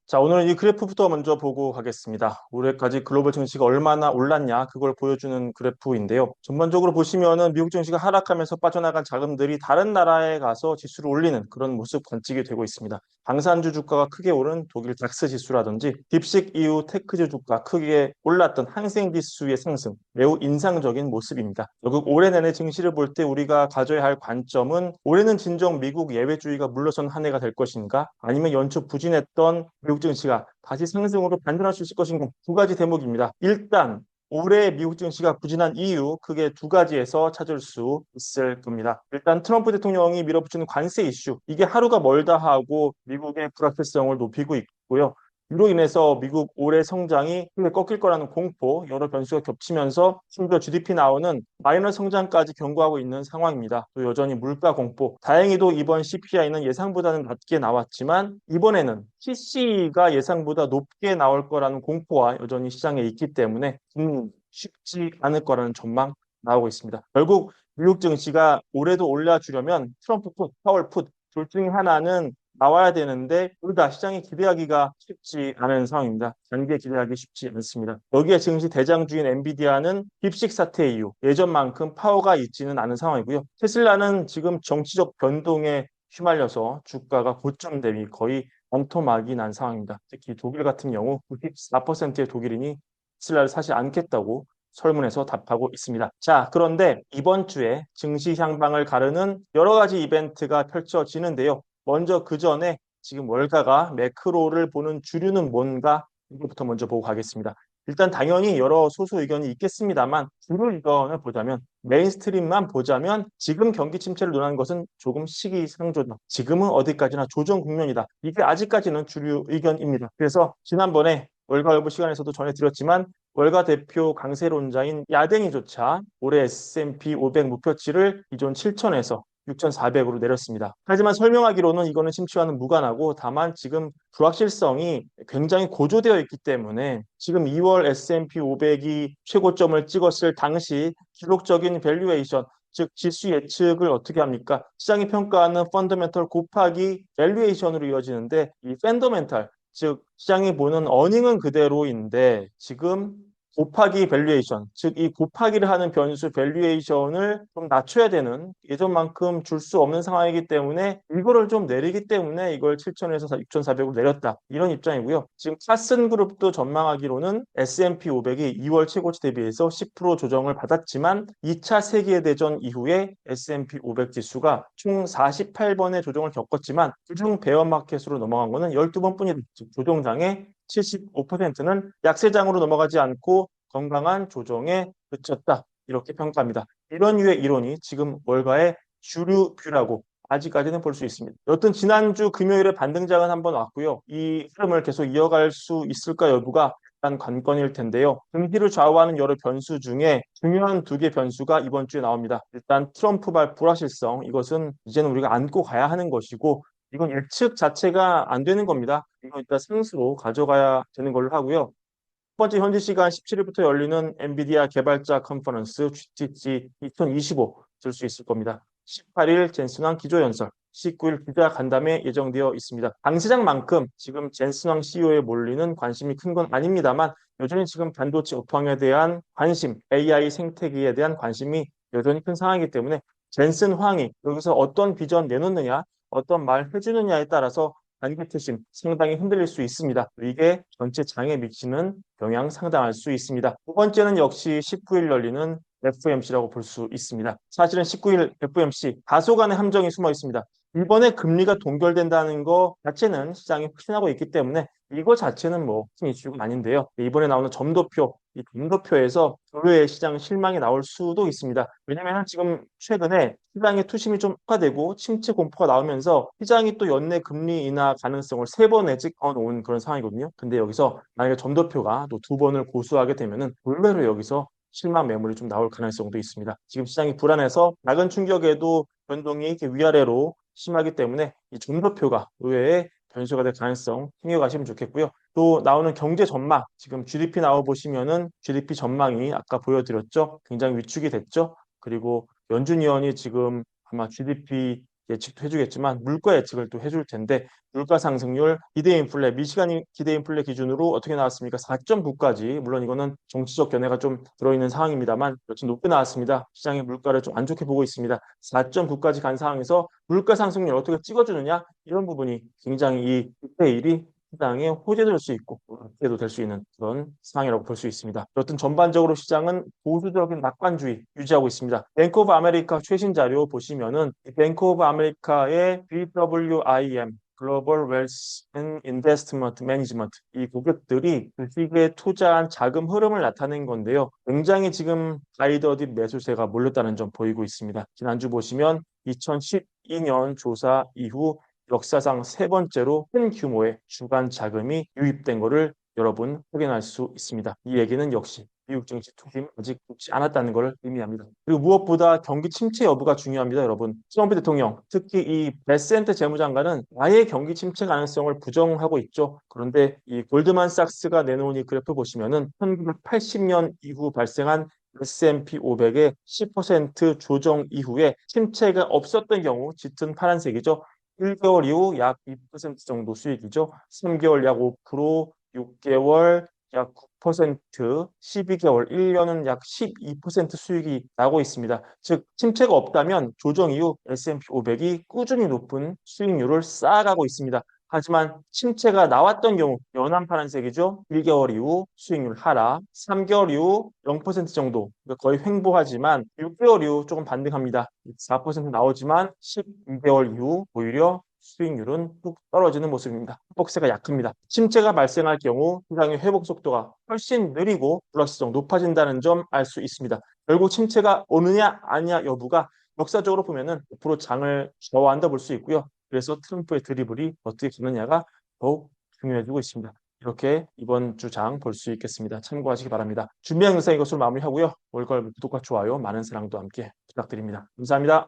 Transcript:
자, 오늘은 이 그래프부터 먼저 보고 가겠습니다. 올해까지 글로벌 증시가 얼마나 올랐냐, 그걸 보여주는 그래프인데요. 전반적으로 보시면은 미국 증시가 하락하면서 빠져나간 자금들이 다른 나라에 가서 지수를 올리는 그런 모습 관측이 되고 있습니다. 방산주 주가가 크게 오른 독일 닥스 지수라든지 딥식 이후 테크주 주가 크게 올랐던 항생 지수의 상승, 매우 인상적인 모습입니다. 결국 올해 내내 증시를 볼 때 우리가 가져야 할 관점은 올해는 진정 미국 예외주의가 물러선 한 해가 될 것인가, 아니면 연초 부진했던 미국 증시가 다시 상승으로 반전할 수 있을 것인가, 두 가지 대목입니다. 일단 올해 미국 증시가 부진한 이유 크게 두 가지에서 찾을 수 있을 겁니다. 일단 트럼프 대통령이 밀어붙이는 관세 이슈, 이게 하루가 멀다 하고 미국의 불확실성을 높이고 있고요. 이로 인해서 미국 올해 성장이 크게 꺾일 거라는 공포, 여러 변수가 겹치면서 심지어 GDP 나오는 마이너 성장까지 경고하고 있는 상황입니다. 또 여전히 물가 공포. 다행히도 이번 CPI는 예상보다는 낮게 나왔지만 이번에는 PC가 예상보다 높게 나올 거라는 공포가 여전히 시장에 있기 때문에 쉽지 않을 거라는 전망 나오고 있습니다. 결국 미국 증시가 올해도 올려주려면 트럼프 풋, 파월 풋 둘 중에 하나는 나와야 되는데 둘 다 시장이 기대하기가 쉽지 않은 상황입니다. 단기에 기대하기 쉽지 않습니다. 여기에 증시 대장주인 엔비디아는 딥식 사태 이후 예전만큼 파워가 있지는 않은 상황이고요. 테슬라는 지금 정치적 변동에 휘말려서 주가가 고점 대비 거의 원토막이 난 상황입니다. 특히 독일 같은 경우 94%의 독일인이 테슬라를 사지 않겠다고 설문에서 답하고 있습니다. 자, 그런데 이번 주에 증시 향방을 가르는 여러 가지 이벤트가 펼쳐지는데요. 먼저 그 전에 지금 월가가 매크로를 보는 주류는 뭔가, 이거부터 먼저 보고 가겠습니다. 일단 당연히 여러 소수 의견이 있겠습니다만 주류 의견을 보자면, 메인스트림만 보자면 지금 경기 침체를 논하는 것은 조금 시기상조다. 지금은 어디까지나 조정 국면이다. 이게 아직까지는 주류 의견입니다. 그래서 지난번에 월가일보 시간에서도 전해드렸지만 월가 대표 강세론자인 야댕이조차 올해 S&P 500 목표치를 기존 7천에서 6,400으로 내렸습니다. 하지만 설명하기로는 이거는 심취와는 무관하고 다만 지금 불확실성이 굉장히 고조되어 있기 때문에 지금 2월 S&P 500이 최고점을 찍었을 당시 기록적인 밸류에이션, 즉 지수 예측을 어떻게 합니까? 시장이 평가하는 펀더멘털 곱하기 밸류에이션으로 이어지는데, 이 펀더멘털, 즉 시장이 보는 어닝은 그대로인데 지금 곱하기 밸류에이션, 즉 이 곱하기를 하는 변수 밸류에이션을 좀 낮춰야 되는, 예전만큼 줄 수 없는 상황이기 때문에 이거를 좀 내리기 때문에 이걸 7천에서 6,400으로 내렸다, 이런 입장이고요. 지금 카슨 그룹도 전망하기로는 S&P 500이 2월 최고치 대비해서 10% 조정을 받았지만 2차 세계대전 이후에 S&P 500 지수가 총 48번의 조정을 겪었지만 그중 베어마켓으로 넘어간 것은 12번뿐이다. 즉 조정장의 75%는 약세장으로 넘어가지 않고 건강한 조정에 그쳤다, 이렇게 평가합니다. 이런 류의 이론이 지금 월가의 주류뷰라고 아직까지는 볼 수 있습니다. 여튼 지난주 금요일에 반등장은 한번 왔고요. 이 흐름을 계속 이어갈 수 있을까 여부가 일단 관건일 텐데요. 증시를 좌우하는 여러 변수 중에 중요한 두 개 변수가 이번 주에 나옵니다. 일단 트럼프발 불확실성, 이것은 이제는 우리가 안고 가야 하는 것이고 이건 예측 자체가 안 되는 겁니다. 이거 일단 상수로 가져가야 되는 걸로 하고요. 첫 번째 현지 시간 17일부터 열리는 엔비디아 개발자 컨퍼런스 GTC 2025 들 수 있을 겁니다. 18일 젠슨왕 기조연설, 19일 기자 간담회 예정되어 있습니다. 당 시장만큼 지금 젠슨왕 CEO에 몰리는 관심이 큰 건 아닙니다만 여전히 지금 반도체 업황에 대한 관심, AI 생태계에 대한 관심이 여전히 큰 상황이기 때문에 젠슨 황이 여기서 어떤 비전 내놓느냐, 어떤 말 해주느냐에 따라서 단기투심 상당히 흔들릴 수 있습니다. 이게 전체 장에 미치는 영향 상당할 수 있습니다. 두 번째는 역시 19일 열리는 FOMC라고 볼 수 있습니다. 사실은 19일 FOMC 다소간의 함정이 숨어 있습니다. 이번에 금리가 동결된다는 거 자체는 시장이 확신하고 있기 때문에 이거 자체는 뭐 큰 이슈가 아닌데요. 이번에 나오는 점도표, 이 점도표에서 의외의 시장 실망이 나올 수도 있습니다. 왜냐하면 지금 최근에 시장의 투심이 좀 흑화되고 침체 공포가 나오면서 시장이 또 연내 금리 인하 가능성을 세 번 내지 놓은 그런 상황이거든요. 근데 여기서 만약에 점도표가 또 두 번을 고수하게 되면은 의외로 여기서 실망 매물이 좀 나올 가능성도 있습니다. 지금 시장이 불안해서 작은 충격에도 변동이 이렇게 위아래로 심하기 때문에 이 점도표가 의외의 변수가 될 가능성 챙겨가시면 좋겠고요. 또 나오는 경제 전망, 지금 GDP 나와 보시면은 GDP 전망이 아까 보여드렸죠. 굉장히 위축이 됐죠. 그리고 연준 위원이 지금 아마 GDP 예측도 해주겠지만 물가 예측을 또 해줄 텐데 물가 상승률, 기대 인플레, 미시간 기대 인플레 기준으로 어떻게 나왔습니까? 4.9까지. 물론 이거는 정치적 견해가 좀 들어있는 상황입니다만 여튼 높게 나왔습니다. 시장의 물가를 좀 안 좋게 보고 있습니다. 4.9까지 간 상황에서 물가 상승률 어떻게 찍어주느냐? 이런 부분이 굉장히 이 6대1이 시장에 호재될 수 있고 기회도 될 수 있는 그런 상황이라고 볼 수 있습니다. 여튼 전반적으로 시장은 보수적인 낙관주의 유지하고 있습니다. 뱅크 오브 아메리카 최신 자료 보시면은 뱅크 오브 아메리카의 BWIM 글로벌 웰스 앤 인베스트먼트 매니지먼트 이 고객들이 주식에 투자한 자금 흐름을 나타낸 건데요. 굉장히 지금 가이더딥 매수세가 몰렸다는 점 보이고 있습니다. 지난주 보시면 2012년 조사 이후 역사상 세 번째로 큰 규모의 주간 자금이 유입된 것을 여러분 확인할 수 있습니다. 이 얘기는 역시 미국 증시 투김 아직 붙지 않았다는 것을 의미합니다. 그리고 무엇보다 경기 침체 여부가 중요합니다, 여러분. 트럼프 대통령, 특히 이 베센트 재무장관은 아예 경기 침체 가능성을 부정하고 있죠. 그런데 이 골드만삭스가 내놓은 이 그래프 보시면은 1980년 이후 발생한 S&P 500의 10% 조정 이후에 침체가 없었던 경우 짙은 파란색이죠. 1개월 이후 약 2% 정도 수익이죠. 3개월 약 5%, 6개월 약 9%, 12개월, 1년은 약 12% 수익이 나고 있습니다. 즉, 침체가 없다면 조정 이후 S&P 500이 꾸준히 높은 수익률을 쌓아가고 있습니다. 하지만 침체가 나왔던 경우 연한 파란색이죠. 1개월 이후 수익률 하락, 3개월 이후 0% 정도 그러니까 거의 횡보하지만 6개월 이후 조금 반등합니다. 4% 나오지만 12개월 이후 오히려 수익률은 뚝 떨어지는 모습입니다. 회복세가 약합니다. 침체가 발생할 경우 시장의 회복 속도가 훨씬 느리고 불확실성 높아진다는 점 알 수 있습니다. 결국 침체가 오느냐 아니냐 여부가 역사적으로 보면은 5% 장을 저어한다 볼 수 있고요. 그래서 트럼프의 드리블이 어떻게 되느냐가 더욱 중요해지고 있습니다. 이렇게 이번 주 장 볼 수 있겠습니다. 참고하시기 바랍니다. 준비한 영상 이것으로 마무리하고요. 월걸 구독과 좋아요, 많은 사랑도 함께 부탁드립니다. 감사합니다.